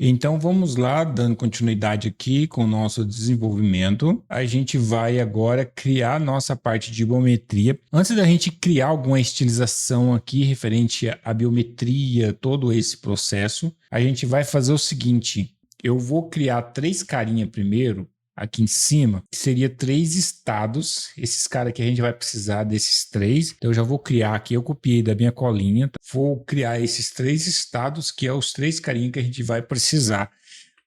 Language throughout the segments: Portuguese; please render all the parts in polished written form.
Então vamos lá, dando continuidade aqui com o nosso desenvolvimento. A gente vai agora criar nossa parte de biometria. Antes da gente criar alguma estilização aqui referente à biometria, todo esse processo, a gente vai fazer o seguinte: eu vou criar 3 carinhas primeiro, aqui em cima, que seria 3 estados. Esses caras aqui a gente vai precisar desses 3. Então eu já vou criar aqui, eu copiei da minha colinha. Vou criar esses 3 estados, que é os 3 carinhas que a gente vai precisar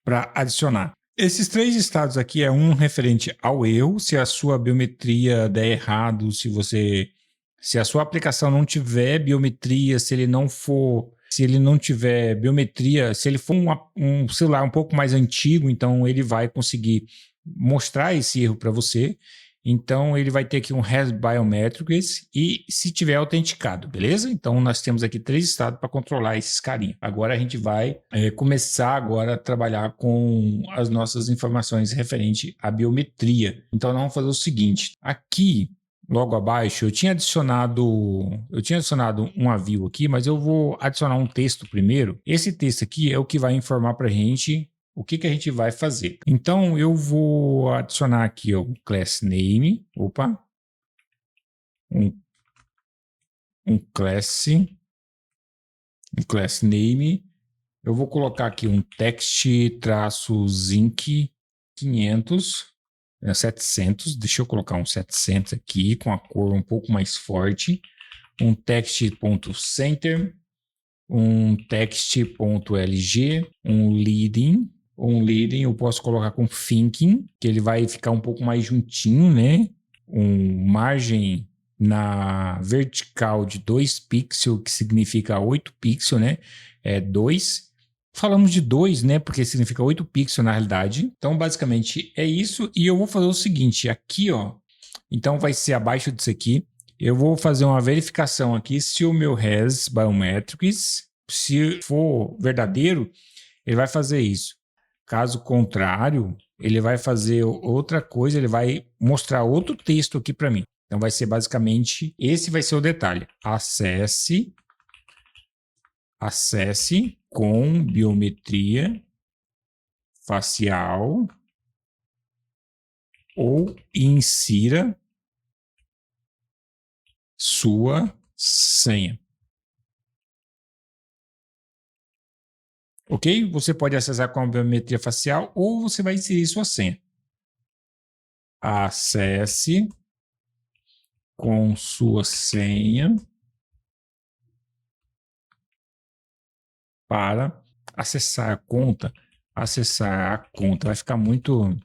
para adicionar. Esses 3 estados aqui é um referente ao erro, se a sua biometria der errado, se a sua aplicação não tiver biometria, se ele não tiver biometria, se ele for um celular um pouco mais antigo, então ele vai conseguir mostrar esse erro para você. Então ele vai ter aqui um has biometrics e se tiver autenticado, beleza? Então nós temos aqui 3 estados para controlar esses carinhas. Agora a gente vai começar agora a trabalhar com as nossas informações referente à biometria. Então nós vamos fazer o seguinte: aqui logo abaixo eu tinha adicionado um aviso aqui, mas eu vou adicionar um texto primeiro. Esse texto aqui é o que vai informar para a gente o que a gente vai fazer. Então, eu vou adicionar aqui o class name. Opa! Um class name. Eu vou colocar aqui um text-zinc 500, 700. Deixa eu colocar um 700 aqui, com a cor um pouco mais forte. Um text.center. Um text.lg. Um leading eu posso colocar com thinking, que ele vai ficar um pouco mais juntinho, né? Margem na vertical de 2 pixels, que significa 8 pixels, né? 2. Falamos de 2, né? Porque significa 8 pixels na realidade. Então, basicamente, é isso. E eu vou fazer o seguinte, aqui, ó. Então, vai ser abaixo disso aqui. Eu vou fazer uma verificação aqui se o meu has biometrics, se for verdadeiro, ele vai fazer isso. Caso contrário, ele vai fazer outra coisa, ele vai mostrar outro texto aqui para mim. Então vai ser basicamente, esse vai ser o detalhe. Acesse com biometria facial ou insira sua senha. Ok? Você pode acessar com a biometria facial ou você vai inserir sua senha. Acesse com sua senha para acessar a conta. Acessar a conta vai ficar muito...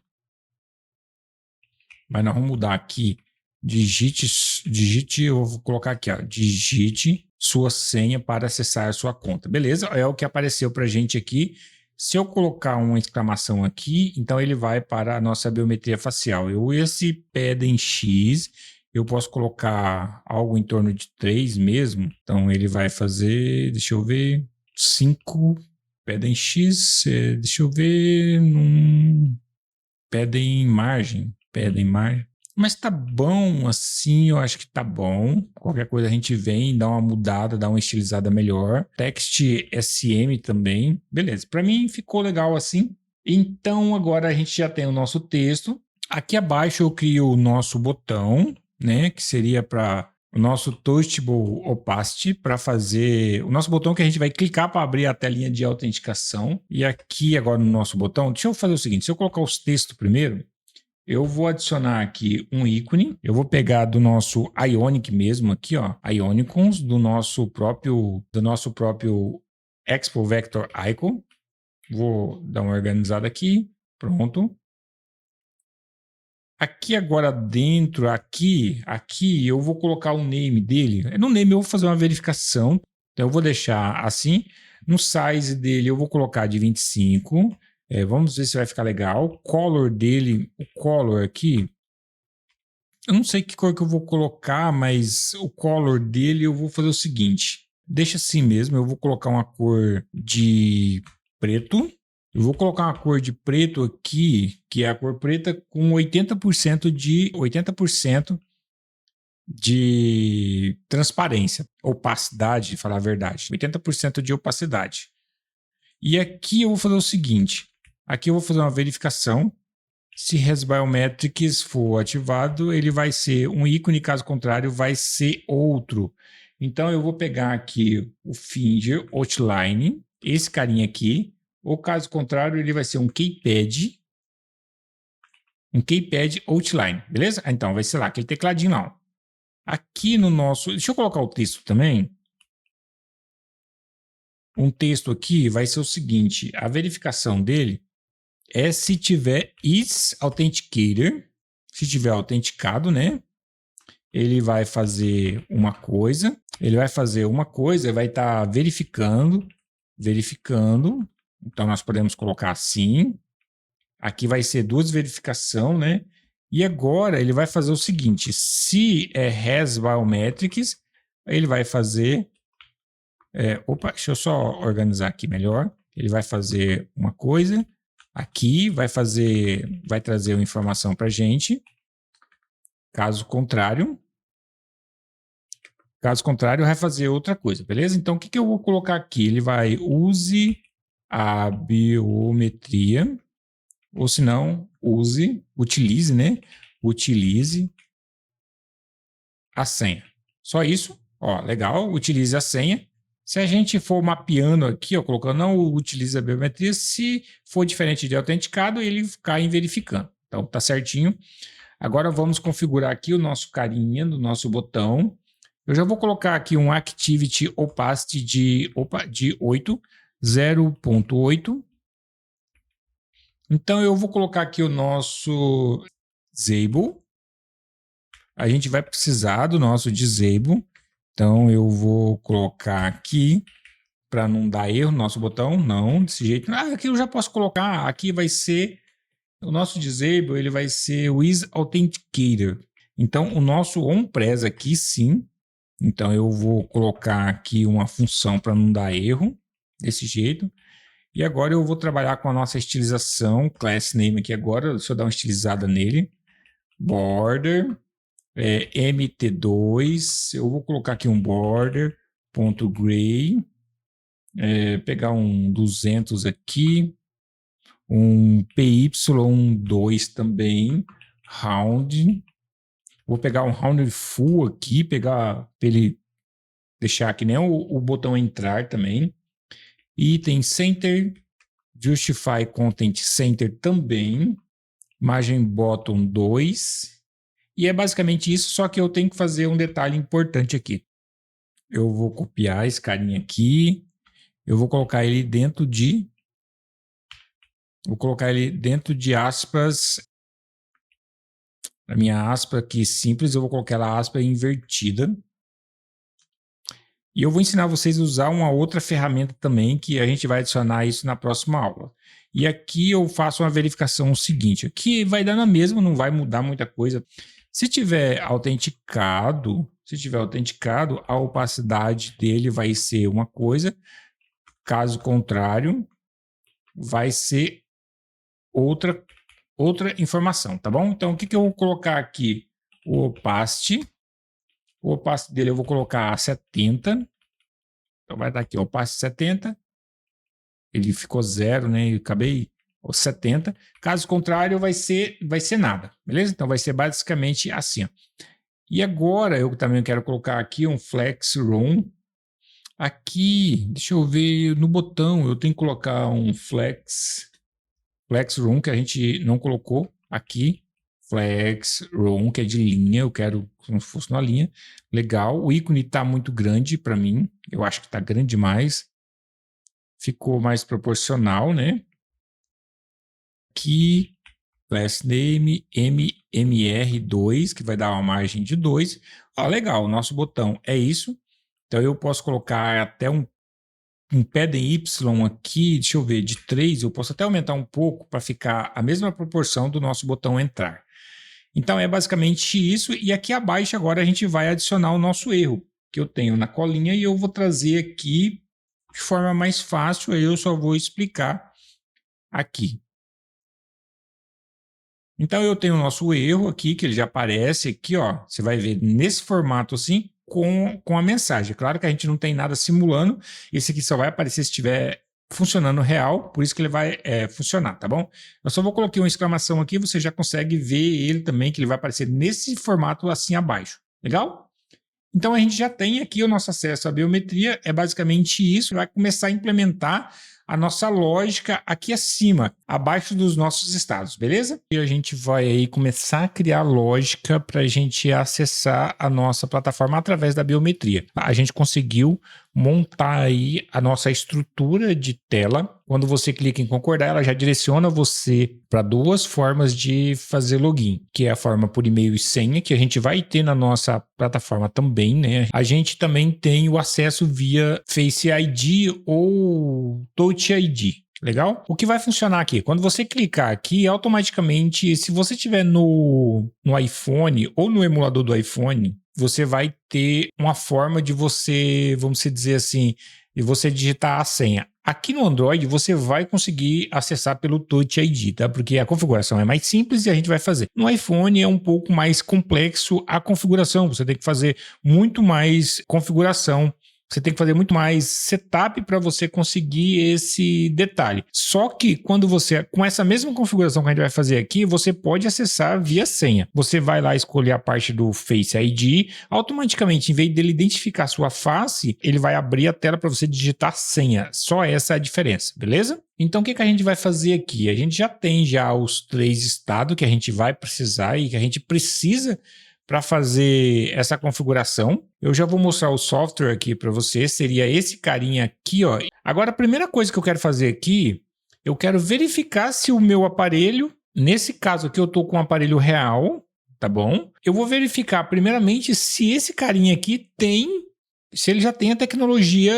Mas nós vamos mudar aqui. Digite, eu vou colocar aqui, ó, digite sua senha para acessar a sua conta. Beleza? É o que apareceu para a gente aqui. Se eu colocar uma exclamação aqui, então ele vai para a nossa biometria facial. Esse pedem X, eu posso colocar algo em torno de 3 mesmo. Então ele vai fazer, deixa eu ver, 5, pedem X, deixa eu ver, pedem margem. Mas tá bom assim, eu acho que tá bom. Qualquer coisa a gente vem, dá uma mudada, dá uma estilizada melhor. Text SM também. Beleza, para mim ficou legal assim. Então agora a gente já tem o nosso texto. Aqui abaixo eu crio o nosso botão, né, que seria para o nosso Touchable Opacity, para fazer o nosso botão que a gente vai clicar para abrir a telinha de autenticação. E aqui agora no nosso botão, deixa eu fazer o seguinte, se eu colocar os textos primeiro, eu vou adicionar aqui um ícone. Eu vou pegar do nosso Ionic mesmo aqui, ó, Ionicons do nosso próprio Expo Vector Icon. Vou dar uma organizada aqui. Pronto. Aqui agora dentro, aqui eu vou colocar o name dele. No name eu vou fazer uma verificação. Então eu vou deixar assim. No size dele eu vou colocar de 25. Vamos ver se vai ficar legal. O color dele, o color aqui, eu não sei que cor que eu vou colocar, mas o color dele eu vou fazer o seguinte. Deixa assim mesmo, eu vou colocar uma cor de preto. Eu vou colocar uma cor de preto aqui, que é a cor preta com 80% de transparência, opacidade, falar a verdade. 80% de opacidade. E aqui eu vou fazer o seguinte. Aqui eu vou fazer uma verificação. Se ResBiometrics for ativado, ele vai ser um ícone, caso contrário, vai ser outro. Então eu vou pegar aqui o Finger Outline, esse carinha aqui, ou caso contrário, ele vai ser um keypad Outline, beleza? Então vai ser lá, aquele tecladinho lá. Aqui no nosso... Deixa eu colocar o texto também. Um texto aqui vai ser o seguinte, a verificação dele é se tiver is authenticator, se tiver autenticado, né? Ele vai fazer uma coisa, vai estar verificando. Então nós podemos colocar assim. Aqui vai ser duas verificações, né? E agora ele vai fazer o seguinte, se é ResBiometrics, ele vai fazer... opa, deixa eu só organizar aqui melhor. Ele vai fazer uma coisa, aqui vai trazer uma informação para a gente. Caso contrário, vai fazer outra coisa, beleza? Então, o que eu vou colocar aqui? Ele vai use a biometria, ou se não, utilize, né? Utilize a senha. Só isso. Ó, legal, utilize a senha. Se a gente for mapeando aqui, ó, colocando não utiliza a biometria, se for diferente de autenticado, ele cai em verificando. Então, tá certinho. Agora vamos configurar aqui o nosso carinha do nosso botão. Eu já vou colocar aqui um Activity Opacity de 8, 0.8. Então eu vou colocar aqui o nosso Disable. A gente vai precisar do nosso Disable. Então eu vou colocar aqui para não dar erro no nosso botão. Não, desse jeito. Aqui eu já posso colocar. Aqui vai ser o nosso Disable, ele vai ser o is Authenticator. Então o nosso OnPress aqui sim. Então eu vou colocar aqui uma função para não dar erro, desse jeito. E agora eu vou trabalhar com a nossa estilização, class name aqui agora, deixa eu dar uma estilizada nele. Border, MT2, eu vou colocar aqui um border.gray, pegar um 200 aqui, um PY2 também, round. Vou pegar um round full aqui, pegar para ele deixar que nem o botão entrar também. Item center, justify content center também, margem bottom 2. E é basicamente isso, só que eu tenho que fazer um detalhe importante aqui. Eu vou copiar esse carinha aqui, eu vou colocar ele dentro de... aspas. A minha aspa aqui simples, eu vou colocar ela aspa invertida. E eu vou ensinar vocês a usar uma outra ferramenta também, que a gente vai adicionar isso na próxima aula. E aqui eu faço uma verificação seguinte, aqui vai dar na mesma, não vai mudar muita coisa. Se tiver autenticado, a opacidade dele vai ser uma coisa, caso contrário, vai ser outra informação, tá bom? Então, o que eu vou colocar aqui? O opacity dele eu vou colocar a 70. Então vai dar aqui, opacity 70. Ele ficou 0, né? Eu acabei o 70. Caso contrário, vai ser nada, beleza? Então vai ser basicamente assim, ó. E agora eu também quero colocar aqui um flex room. Aqui, deixa eu ver, no botão eu tenho que colocar um flex room que a gente não colocou aqui. Flex room, que é de linha, eu quero como se fosse na linha. Legal, o ícone está muito grande para mim, eu acho que está grande demais. Ficou mais proporcional, né? Aqui, class name MMR2, que vai dar uma margem de 2. Ó, legal, o nosso botão é isso. Então eu posso colocar até um padding Y aqui, deixa eu ver, de 3, eu posso até aumentar um pouco para ficar a mesma proporção do nosso botão entrar. Então é basicamente isso, e aqui abaixo agora a gente vai adicionar o nosso erro, que eu tenho na colinha, e eu vou trazer aqui de forma mais fácil, aí eu só vou explicar aqui. Então eu tenho o nosso erro aqui, que ele já aparece aqui, ó, você vai ver nesse formato assim, com a mensagem. Claro que a gente não tem nada simulando, esse aqui só vai aparecer se tiver funcionando real, por isso que ele vai funcionar, tá bom? Eu só vou colocar uma exclamação aqui, você já consegue ver ele também, que ele vai aparecer nesse formato assim abaixo. Legal? Então a gente já tem aqui o nosso acesso à biometria, é basicamente isso, vai começar a implementar a nossa lógica aqui acima, abaixo dos nossos estados, beleza? E a gente vai aí começar a criar lógica para a gente acessar a nossa plataforma através da biometria. A gente conseguiu montar aí a nossa estrutura de tela. Quando você clica em concordar, ela já direciona você para duas formas de fazer login, que é a forma por e-mail e senha, que a gente vai ter na nossa plataforma também, né? A gente também tem o acesso via Face ID ou Touch ID. Legal? O que vai funcionar aqui? Quando você clicar aqui, automaticamente, se você estiver no iPhone ou no emulador do iPhone, você vai ter uma forma de você, vamos dizer assim, de você digitar a senha. Aqui no Android, você vai conseguir acessar pelo Touch ID, tá? Porque a configuração é mais simples e a gente vai fazer. No iPhone é um pouco mais complexo a configuração, você tem que fazer muito mais configuração. Você tem que fazer muito mais setup para você conseguir esse detalhe. Só que quando você, com essa mesma configuração que a gente vai fazer aqui, você pode acessar via senha. Você vai lá escolher a parte do Face ID, automaticamente, em vez dele identificar a sua face, ele vai abrir a tela para você digitar senha. Só essa é a diferença, beleza? Então, o que a gente vai fazer aqui? A gente já tem os 3 estados que a gente vai precisar e que a gente precisa para fazer essa configuração. Eu já vou mostrar o software aqui para você, seria esse carinha aqui, ó. Agora, a primeira coisa que eu quero fazer aqui, eu quero verificar se o meu aparelho, nesse caso aqui eu estou com um aparelho real, tá bom? Eu vou verificar primeiramente se esse carinha aqui se ele já tem a tecnologia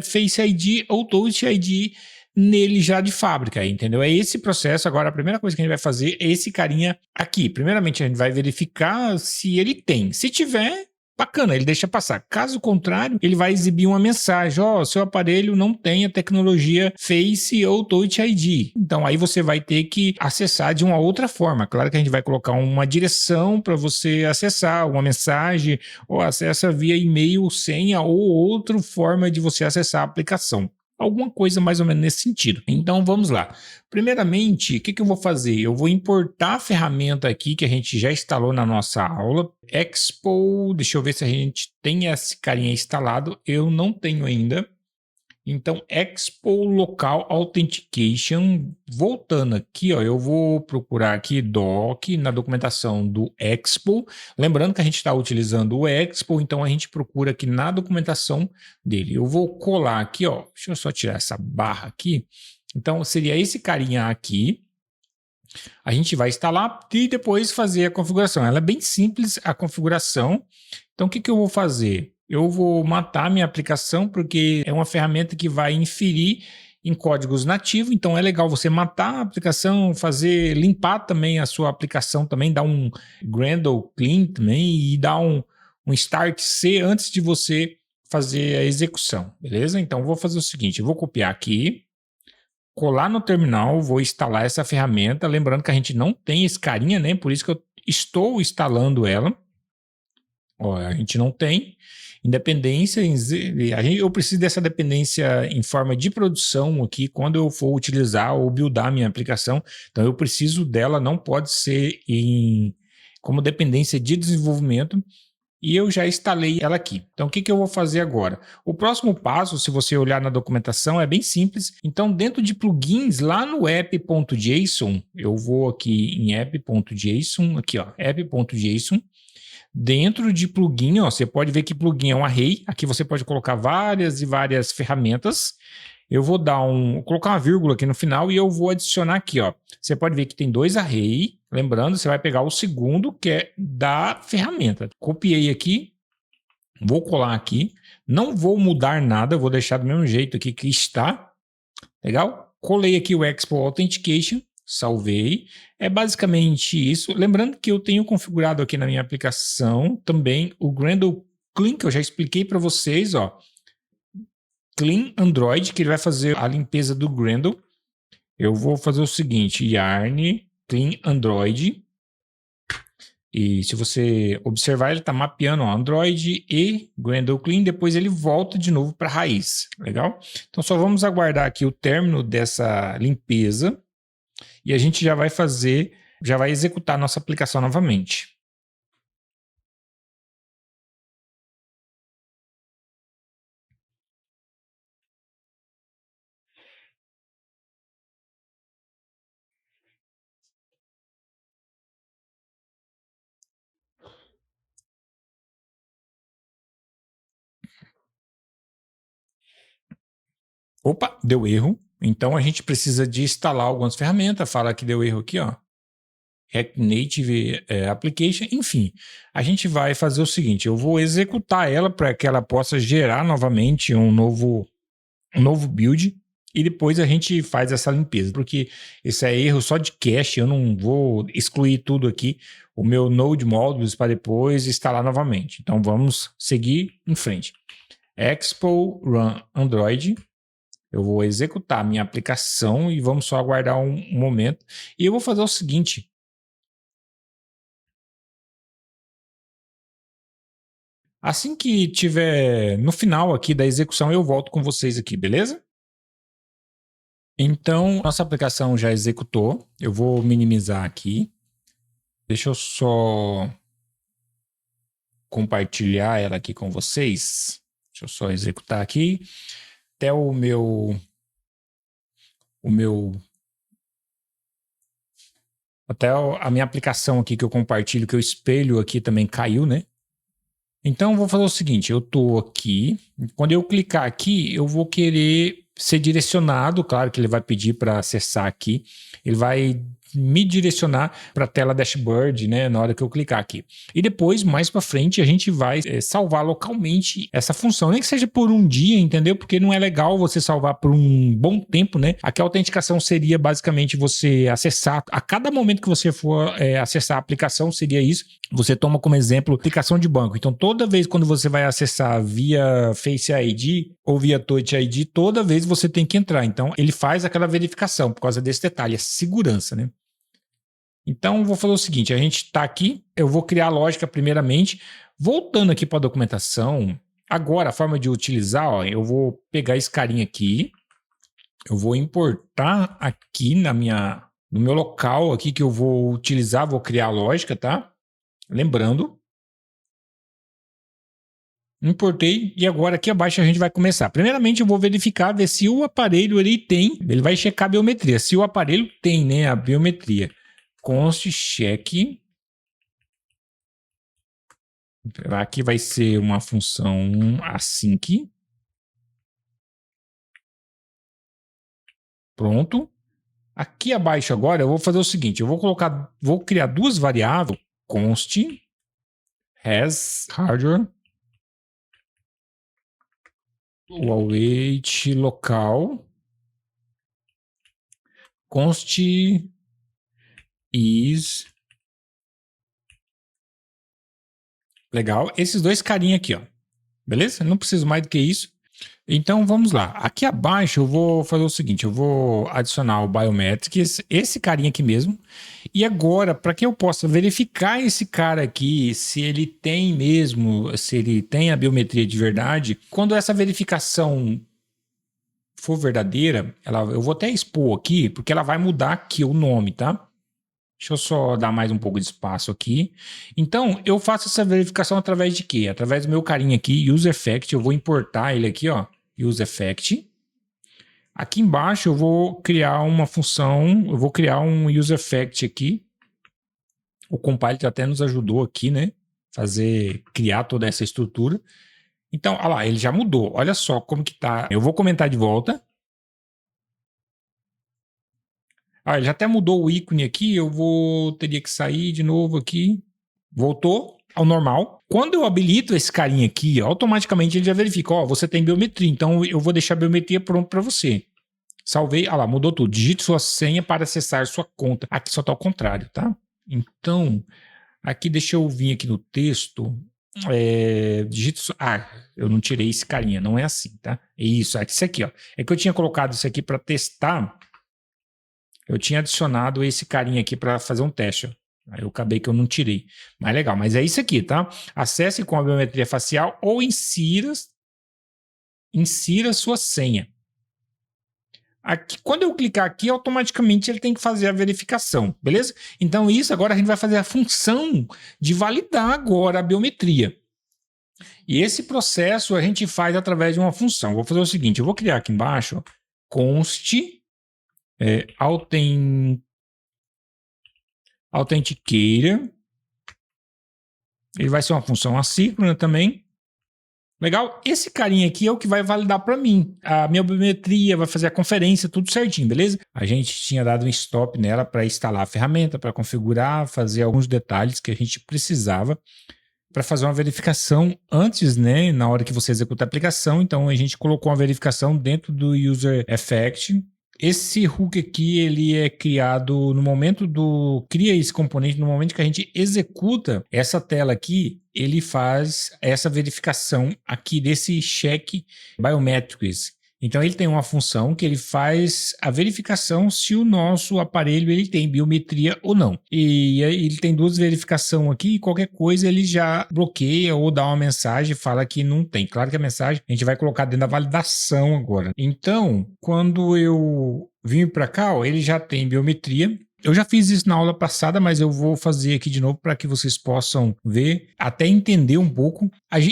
Face ID ou Touch ID nele já de fábrica, entendeu? É esse processo. Agora, a primeira coisa que a gente vai fazer é esse carinha aqui. Primeiramente, a gente vai verificar se ele tem. Se tiver, bacana, ele deixa passar. Caso contrário, ele vai exibir uma mensagem: ó, seu aparelho não tem a tecnologia Face ou Touch ID. Então, aí você vai ter que acessar de uma outra forma. Claro que a gente vai colocar uma direção para você acessar, uma mensagem, ou acessa via e-mail, senha ou outra forma de você acessar a aplicação. Alguma coisa mais ou menos nesse sentido. Então vamos lá. Primeiramente, o que eu vou fazer? Eu vou importar a ferramenta aqui que a gente já instalou na nossa aula. Expo, deixa eu ver se a gente tem esse carinha instalado. Eu não tenho ainda. Então, Expo Local Authentication. Voltando aqui, ó, eu vou procurar aqui Doc na documentação do Expo. Lembrando que a gente está utilizando o Expo, então a gente procura aqui na documentação dele. Eu vou colar aqui, ó. Deixa eu só tirar essa barra aqui. Então, seria esse carinha aqui. A gente vai instalar e depois fazer a configuração. Ela é bem simples a configuração. Então, o que eu vou fazer? Eu vou matar minha aplicação porque é uma ferramenta que vai inferir em códigos nativos, então é legal você matar a aplicação, limpar também a sua aplicação também, dar um Gradle clean também e dar um start C antes de você fazer a execução, beleza? Então vou fazer o seguinte, eu vou copiar aqui, colar no terminal, vou instalar essa ferramenta, lembrando que a gente não tem esse carinha, né? Por isso que eu estou instalando ela. Ó, a gente não tem independência, eu preciso dessa dependência em forma de produção aqui quando eu for utilizar ou buildar minha aplicação, então eu preciso dela, não pode ser como dependência de desenvolvimento, e eu já instalei ela aqui. Então o que eu vou fazer agora? O próximo passo, se você olhar na documentação, é bem simples. Então dentro de plugins, lá no app.json, eu vou aqui em app.json, aqui ó, app.json. Dentro de plugin, ó, você pode ver que plugin é um array. Aqui você pode colocar várias e várias ferramentas. Eu vou colocar uma vírgula aqui no final e eu vou adicionar aqui, ó. Você pode ver que tem 2 array. Lembrando, você vai pegar o segundo, que é da ferramenta. Copiei aqui, vou colar aqui. Não vou mudar nada, vou deixar do mesmo jeito aqui que está. Legal? Colei aqui o Expo Authentication. Salvei. É basicamente isso. Lembrando que eu tenho configurado aqui na minha aplicação também o Gradle Clean, que eu já expliquei para vocês, ó. Clean Android, que ele vai fazer a limpeza do Gradle. Eu vou fazer o seguinte, yarn clean Android. E se você observar, ele está mapeando ó, Android e Gradle Clean, depois ele volta de novo para a raiz. Legal? Então só vamos aguardar aqui o término dessa limpeza e a gente já vai executar a nossa aplicação novamente. Opa, deu erro. Então a gente precisa de instalar algumas ferramentas. Fala que deu erro aqui, ó. React Native Application, enfim. A gente vai fazer o seguinte: eu vou executar ela para que ela possa gerar novamente um novo build. E depois a gente faz essa limpeza, porque esse é erro só de cache, eu não vou excluir tudo aqui, o meu Node Modules para depois instalar novamente. Então vamos seguir em frente. Expo Run Android. Eu vou executar a minha aplicação e vamos só aguardar um momento. E eu vou fazer o seguinte. Assim que tiver no final aqui da execução, eu volto com vocês aqui, beleza? Então, nossa aplicação já executou. Eu vou minimizar aqui. Deixa eu só compartilhar ela aqui com vocês. Deixa eu só executar aqui. Até até a minha aplicação aqui que eu compartilho, que eu espelho aqui também caiu, né? Então, eu vou fazer o seguinte, eu estou aqui, quando eu clicar aqui, eu vou querer ser direcionado, claro que ele vai pedir para acessar aqui, ele vai me direcionar para a tela dashboard, né, na hora que eu clicar aqui. E depois, mais para frente, a gente vai salvar localmente essa função, nem que seja por um dia, entendeu? Porque não é legal você salvar por um bom tempo, né? Aqui a autenticação seria basicamente você acessar, a cada momento que você for acessar a aplicação, seria isso. Você toma como exemplo aplicação de banco. Então, toda vez quando você vai acessar via Face ID ou via Touch ID, toda vez você tem que entrar. Então, ele faz aquela verificação por causa desse detalhe, a segurança, né? Então, vou fazer o seguinte, a gente está aqui, eu vou criar a lógica primeiramente, voltando aqui para a documentação, agora a forma de utilizar, ó, eu vou pegar esse carinha aqui, eu vou importar aqui no meu local aqui que eu vou utilizar, vou criar a lógica, tá? Lembrando, importei e agora aqui abaixo a gente vai começar. Primeiramente eu vou verificar, ver se o aparelho ele vai checar a biometria, se o aparelho tem, né, a biometria. Const check. Aqui vai ser uma função async. Pronto. Aqui abaixo agora eu vou fazer o seguinte, vou criar duas variáveis, const has hardware, o await local, const is. Legal. Esses dois carinha aqui, ó. Beleza? Não preciso mais do que isso. Então vamos lá. Aqui abaixo eu vou fazer o seguinte: eu vou adicionar o Biometrics, esse carinha aqui mesmo. E agora, para que eu possa verificar esse cara aqui, se ele tem mesmo, se ele tem a biometria de verdade, quando essa verificação for verdadeira, eu vou até expor aqui, porque ela vai mudar aqui o nome, tá? Deixa eu só dar mais um pouco de espaço aqui. Então, eu faço essa verificação através de quê? Através do meu carinha aqui, UseEffect. Eu vou importar ele aqui, ó, UseEffect. Aqui embaixo eu vou criar uma função, eu vou criar um UseEffect aqui. O compiler até nos ajudou aqui, né? Criar toda essa estrutura. Então, olha lá, ele já mudou. Olha só como que tá. Eu vou comentar de volta. Ah, ele já até mudou o ícone aqui, teria que sair de novo aqui. Voltou ao normal. Quando eu habilito esse carinha aqui, automaticamente ele já verifica, ó, você tem biometria, então eu vou deixar a biometria pronto para você. Salvei, ah lá, mudou tudo. Digite sua senha para acessar sua conta. Aqui só tá ao contrário, tá? Então, aqui deixa eu vir aqui no texto. Eu não tirei esse carinha, não é assim, tá? Isso aqui, ó. É que eu tinha colocado isso aqui para testar. Eu tinha adicionado esse carinha aqui para fazer um teste. Ó. Aí eu acabei que eu não tirei. Mas legal, mas é isso aqui, tá? Acesse com a biometria facial ou insira sua senha. Aqui, quando eu clicar aqui, automaticamente ele tem que fazer a verificação, beleza? Então isso agora a gente vai fazer a função de validar agora a biometria. E esse processo a gente faz através de uma função. Vou fazer o seguinte, eu vou criar aqui embaixo, ó, const authenticator. Ele vai ser uma função assíncrona também. Legal? Esse carinha aqui é o que vai validar para mim. A minha biometria vai fazer a conferência, tudo certinho, beleza? A gente tinha dado um stop nela para instalar a ferramenta, para configurar, fazer alguns detalhes que a gente precisava para fazer uma verificação antes, né? Na hora que você executa a aplicação. Então a gente colocou uma verificação dentro do User Effect. Esse hook aqui, ele é criado no momento cria esse componente no momento que a gente executa essa tela aqui, ele faz essa verificação aqui desse check biometrics. Então ele tem uma função que ele faz a verificação se o nosso aparelho ele tem biometria ou não. E ele tem duas verificações aqui e qualquer coisa ele já bloqueia ou dá uma mensagem e fala que não tem. Claro que a mensagem a gente vai colocar dentro da validação agora. Então, quando eu vim para cá, ó, ele já tem biometria. Eu já fiz isso na aula passada, mas eu vou fazer aqui de novo para que vocês possam ver, até entender um pouco.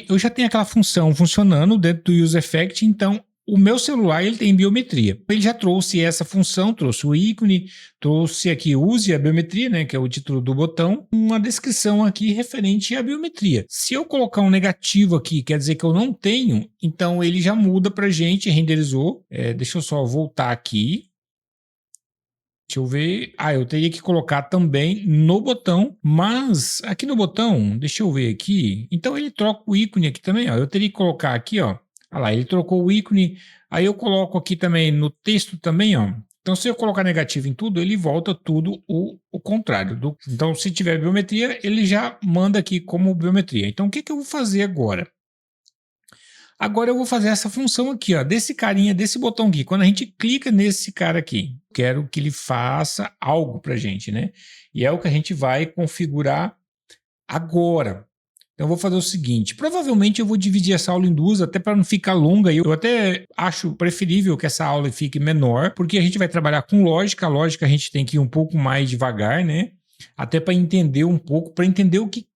Eu já tenho aquela função funcionando dentro do User Effect, então o meu celular ele tem biometria. Ele já trouxe essa função, trouxe o ícone, trouxe aqui use a biometria, né, que é o título do botão, uma descrição aqui referente à biometria. Se eu colocar um negativo aqui, quer dizer que eu não tenho, então ele já muda para a gente, renderizou. Deixa eu só voltar aqui. Deixa eu ver. Eu teria que colocar também no botão, mas aqui no botão, deixa eu ver aqui. Então ele troca o ícone aqui também, ó. Eu teria que colocar aqui, ó. Olha lá, ele trocou o ícone. Aí eu coloco aqui também no texto também, ó. Então se eu colocar negativo em tudo, ele volta tudo o contrário. Então se tiver biometria, ele já manda aqui como biometria. Então o que eu vou fazer agora? Agora eu vou fazer essa função aqui, ó, desse carinha, desse botão aqui. Quando a gente clica nesse cara aqui, quero que ele faça algo pra gente, né? E é o que a gente vai configurar agora. Então eu vou fazer o seguinte, provavelmente eu vou dividir essa aula em duas, até para não ficar longa. Eu até acho preferível que essa aula fique menor, porque a gente vai trabalhar com lógica. A lógica a gente tem que ir um pouco mais devagar, né? Até para entender um pouco, para entender o que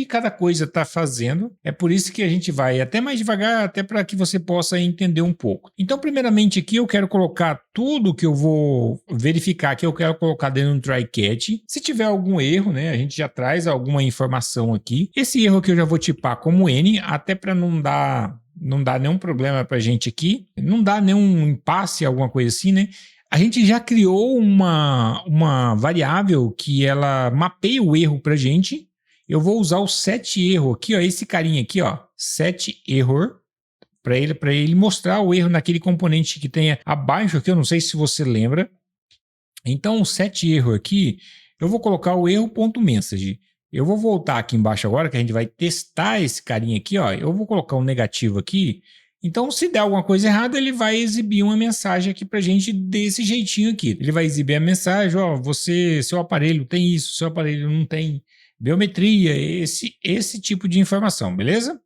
cada coisa está fazendo. É por isso que a gente vai até mais devagar, até para que você possa entender um pouco. Então, primeiramente aqui eu quero colocar tudo que eu vou verificar, que eu quero colocar dentro do try catch. Se tiver algum erro, né, a gente já traz alguma informação aqui. Esse erro aqui eu já vou tipar como N, até para não dar nenhum problema para a gente aqui, não dá nenhum impasse, alguma coisa assim, né? A gente já criou uma variável que ela mapeia o erro para a gente. Eu vou usar o set erro aqui, ó, esse carinha aqui, ó, set error, para ele mostrar o erro naquele componente que tem abaixo aqui, eu não sei se você lembra. Então, o set error aqui, eu vou colocar o erro.message. Eu vou voltar aqui embaixo agora, que a gente vai testar esse carinha aqui, ó. Eu vou colocar um negativo aqui. Então, se der alguma coisa errada, ele vai exibir uma mensagem aqui pra gente desse jeitinho aqui. Ele vai exibir a mensagem, ó, seu aparelho tem isso, seu aparelho não tem biometria, esse tipo de informação, beleza?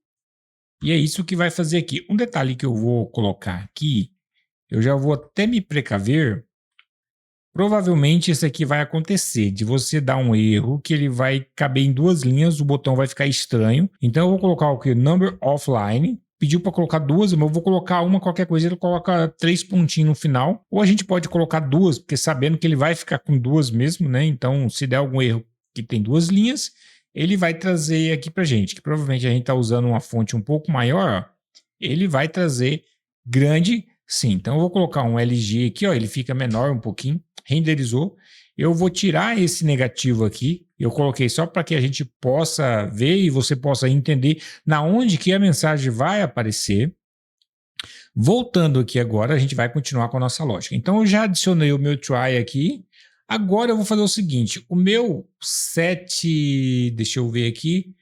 E é isso que vai fazer aqui. Um detalhe que eu vou colocar aqui, eu já vou até me precaver. Provavelmente isso aqui vai acontecer, de você dar um erro que ele vai caber em duas linhas, o botão vai ficar estranho. Então eu vou colocar o que? Number offline. Pediu para colocar duas, mas eu vou colocar uma, qualquer coisa, ele coloca 3 pontinhos no final. Ou a gente pode colocar duas, porque sabendo que ele vai ficar com duas mesmo, né? Então, se der algum erro que tem duas linhas, ele vai trazer aqui pra gente, que provavelmente a gente está usando uma fonte um pouco maior, ó, ele vai trazer grande, sim. Então, eu vou colocar um LG aqui, ó, ele fica menor um pouquinho, renderizou. Eu vou tirar esse negativo aqui, eu coloquei só para que a gente possa ver e você possa entender na onde que a mensagem vai aparecer. Voltando aqui agora, a gente vai continuar com a nossa lógica. Então, eu já adicionei o meu try aqui. Agora eu vou fazer o seguinte, o meu set, deixa eu ver aqui,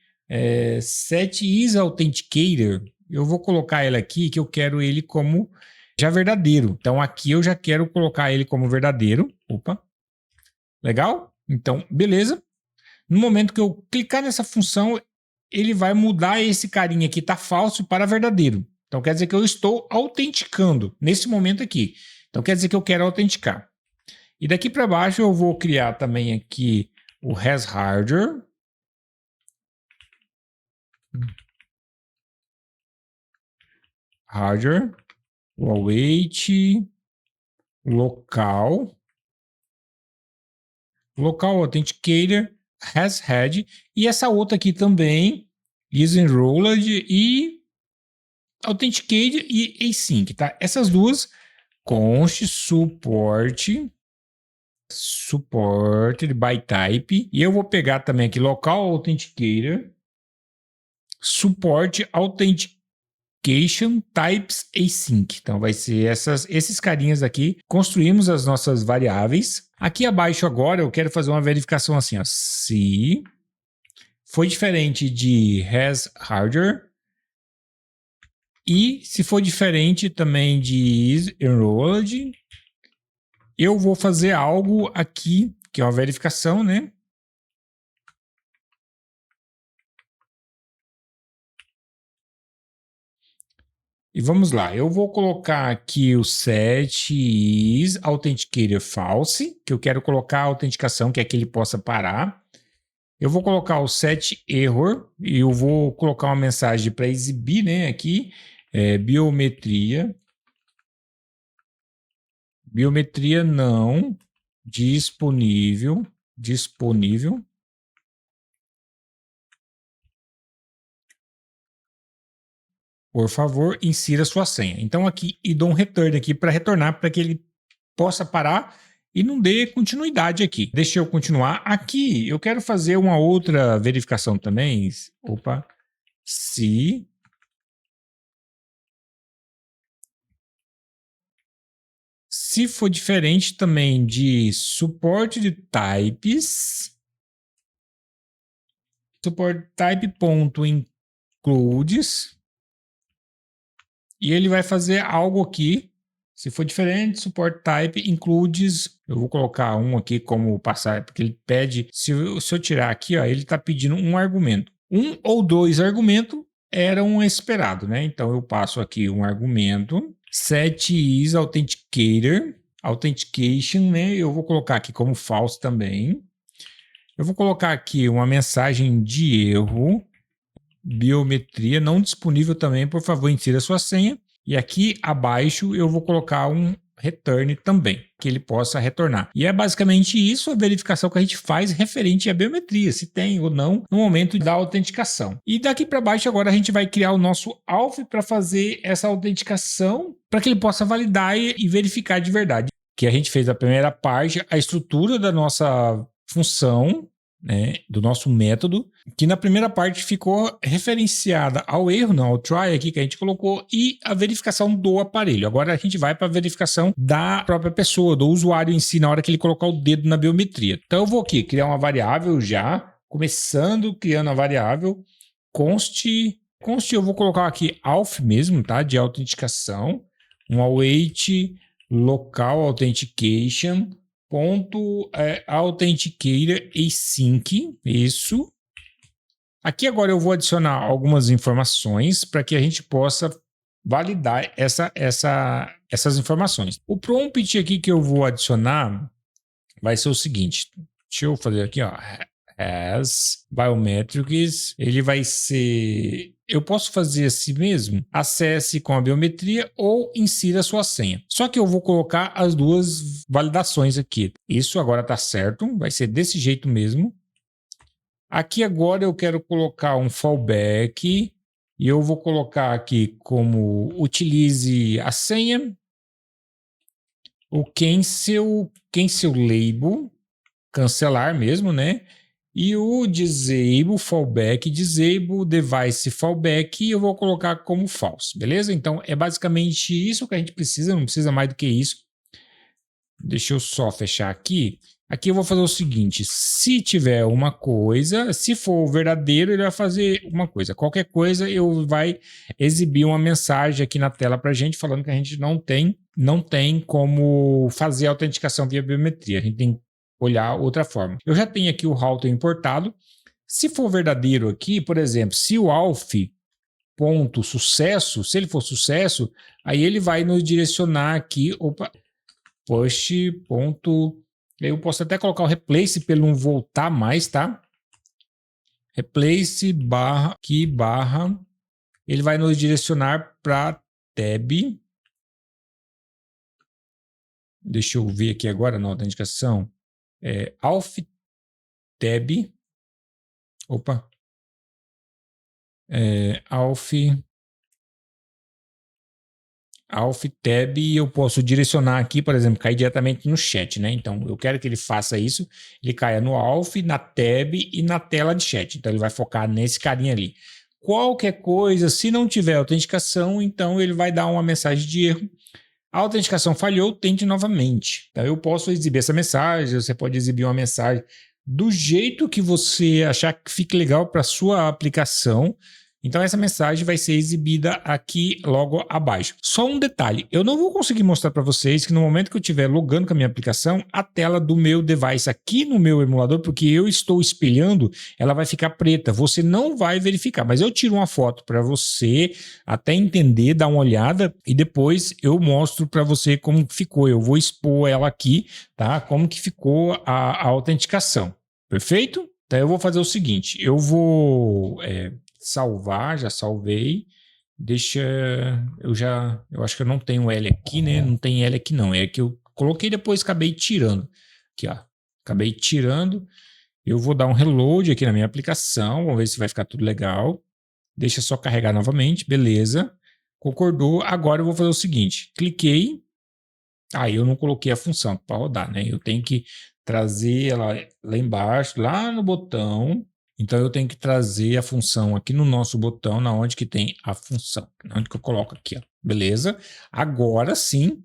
set is authenticator, eu vou colocar ele aqui, que eu quero ele como já verdadeiro. Então, aqui eu já quero colocar ele como verdadeiro. Opa! Legal? Então, beleza. No momento que eu clicar nessa função, ele vai mudar esse carinha que está falso para verdadeiro. Então quer dizer que eu estou autenticando nesse momento aqui. Então quer dizer que eu quero autenticar. E daqui para baixo eu vou criar também aqui o hasHardware. Hardware, o await, local authenticator, hasHead, e essa outra aqui também, isEnrolled e authenticated e async, tá? Essas duas, const supported by type, e eu vou pegar também aqui local authenticator, support authentication types async. Então vai ser esses carinhas aqui. Construímos as nossas variáveis. Aqui abaixo agora eu quero fazer uma verificação assim, ó. Se foi diferente de hasHardware e se for diferente também de isEnrolled, eu vou fazer algo aqui, que é uma verificação, né? E vamos lá, eu vou colocar aqui o set is authenticator false, que eu quero colocar a autenticação, que é que ele possa parar. Eu vou colocar o set error, e eu vou colocar uma mensagem para exibir, né, aqui, biometria não disponível. Por favor, insira sua senha. Então aqui, e dou um return aqui para retornar, para que ele possa parar e não dê continuidade aqui. Deixa eu continuar. Aqui, eu quero fazer uma outra verificação também. Opa. Se for diferente também de suporte de types, support type.includes, e ele vai fazer algo aqui. Se for diferente, support type includes, eu vou colocar um aqui como passar, porque ele pede, se eu tirar aqui, ó, ele está pedindo um argumento. Um ou dois argumentos eram esperados, né? Então eu passo aqui um argumento, set is authentication, né? Eu vou colocar aqui como false também. Eu vou colocar aqui uma mensagem de erro, biometria não disponível também, por favor, insira sua senha. E aqui abaixo eu vou colocar um return também, que ele possa retornar. E é basicamente isso a verificação que a gente faz referente à biometria, se tem ou não no momento da autenticação. E daqui para baixo agora a gente vai criar o nosso ALF para fazer essa autenticação, para que ele possa validar e verificar de verdade. Que a gente fez a primeira parte, a estrutura da nossa função, né, do nosso método, que na primeira parte ficou referenciada ao erro, não, ao try aqui que a gente colocou, e a verificação do aparelho. Agora a gente vai para a verificação da própria pessoa, do usuário em si, na hora que ele colocar o dedo na biometria. Então eu vou aqui criar uma variável já, começando criando a variável const eu vou colocar aqui auth mesmo, tá, de autenticação, um await local authentication authenticator async, isso. Aqui agora eu vou adicionar algumas informações para que a gente possa validar essas informações. O prompt aqui que eu vou adicionar vai ser o seguinte, deixa eu fazer aqui, ó, as biometrics, ele vai ser, eu posso fazer assim mesmo, acesse com a biometria ou insira a sua senha. Só que eu vou colocar as duas validações aqui. Isso agora está certo, vai ser desse jeito mesmo. Aqui agora eu quero colocar um fallback e eu vou colocar aqui como utilize a senha, o cancel label, cancelar mesmo, né? E o disable fallback, disable device fallback, eu vou colocar como false, beleza? Então é basicamente isso que a gente precisa, não precisa mais do que isso. Deixa eu só fechar aqui. Aqui eu vou fazer o seguinte, se tiver uma coisa, se for verdadeiro, ele vai fazer uma coisa. Qualquer coisa, vai exibir uma mensagem aqui na tela para a gente, falando que a gente não tem como fazer a autenticação via biometria. A gente tem olhar outra forma. Eu já tenho aqui o router importado. Se for verdadeiro aqui, por exemplo, se o alf.sucesso, se ele for sucesso, aí ele vai nos direcionar aqui, post. Eu posso até colocar o replace para ele não voltar mais, tá? Replace barra, ele vai nos direcionar para tab. Deixa eu ver aqui agora na autenticação. Alf tab. Alf tab, e eu posso direcionar aqui, por exemplo, cair diretamente no chat, né? Então, eu quero que ele faça isso, ele caia no alf, na tab e na tela de chat. Então, ele vai focar nesse carinha ali. Qualquer coisa, se não tiver autenticação, então ele vai dar uma mensagem de erro. A autenticação falhou, tente novamente. Então, eu posso exibir essa mensagem, você pode exibir uma mensagem do jeito que você achar que fique legal para a sua aplicação. Então, essa mensagem vai ser exibida aqui logo abaixo. Só um detalhe, eu não vou conseguir mostrar para vocês que no momento que eu estiver logando com a minha aplicação, a tela do meu device aqui no meu emulador, porque eu estou espelhando, ela vai ficar preta. Você não vai verificar, mas eu tiro uma foto para você até entender, dar uma olhada, e depois eu mostro para você como ficou. Eu vou expor ela aqui, tá? Como que ficou a autenticação. Perfeito? Então, eu vou fazer o seguinte, eu vou... salvar, já salvei. Eu acho que eu não tenho L aqui, né? Não tem L aqui não. É que eu coloquei depois, acabei tirando. Aqui, ó. Acabei tirando. Eu vou dar um reload aqui na minha aplicação. Vamos ver se vai ficar tudo legal. Deixa só carregar novamente. Beleza. Concordou. Agora eu vou fazer o seguinte. Cliquei. Aí eu não coloquei a função para rodar, né? Eu tenho que trazer ela lá embaixo, lá no botão. Então, eu tenho que trazer a função aqui no nosso botão, na onde que tem a função. Na onde que eu coloco aqui, ó. Beleza? Agora sim,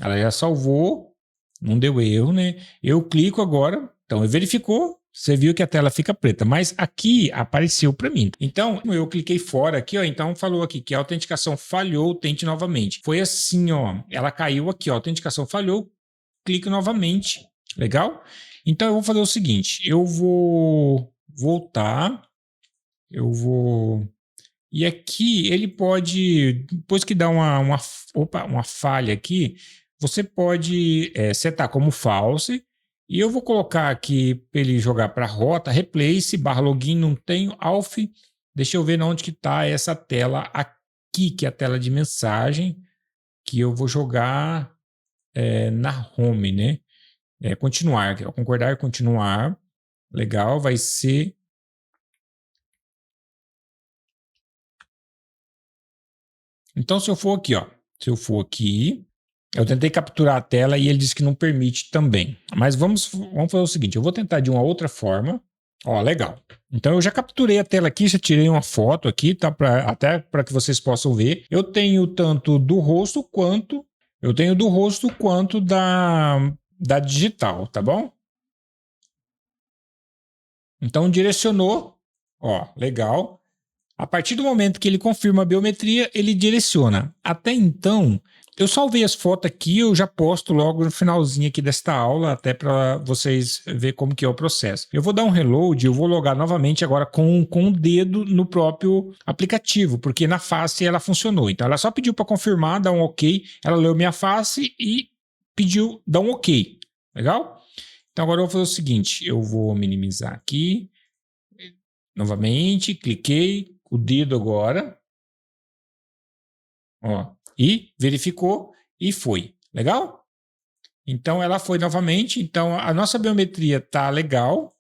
ela já salvou, não deu erro, né? Eu clico agora, então ele verificou, você viu que a tela fica preta, mas aqui apareceu para mim. Então, eu cliquei fora aqui, ó, então falou aqui que a autenticação falhou, tente novamente. Foi assim, ó, ela caiu aqui, ó, a autenticação falhou, clique novamente. Legal? Então, eu vou fazer o seguinte, eu vou voltar, e aqui ele pode, depois que dá uma falha aqui, você pode setar como false, e eu vou colocar aqui para ele jogar para rota, replace, barra login, não tenho, alf, deixa eu ver onde que está essa tela aqui, que é a tela de mensagem, que eu vou jogar na home, né? Continuar, concordar, continuar, legal, vai ser... Então, se eu for aqui, ó, eu tentei capturar a tela e ele disse que não permite também. Mas vamos fazer o seguinte, eu vou tentar de uma outra forma. Ó, legal. Então, eu já capturei a tela aqui, já tirei uma foto aqui, tá? Até para que vocês possam ver. Eu tenho tanto do rosto quanto da digital, tá bom? Então, direcionou. Ó, legal. A partir do momento que ele confirma a biometria, ele direciona. Até então, eu salvei as fotos aqui, eu já posto logo no finalzinho aqui desta aula, até para vocês verem como que é o processo. Eu vou dar um reload, eu vou logar novamente agora com o dedo no próprio aplicativo, porque na face ela funcionou. Então, ela só pediu para confirmar, dar um OK, ela leu minha face e pediu dar um OK. Legal? Então, agora eu vou fazer o seguinte, eu vou minimizar aqui, novamente, cliquei, o dedo agora, ó, e verificou e foi. Legal? Então ela foi novamente. Então a nossa biometria tá legal.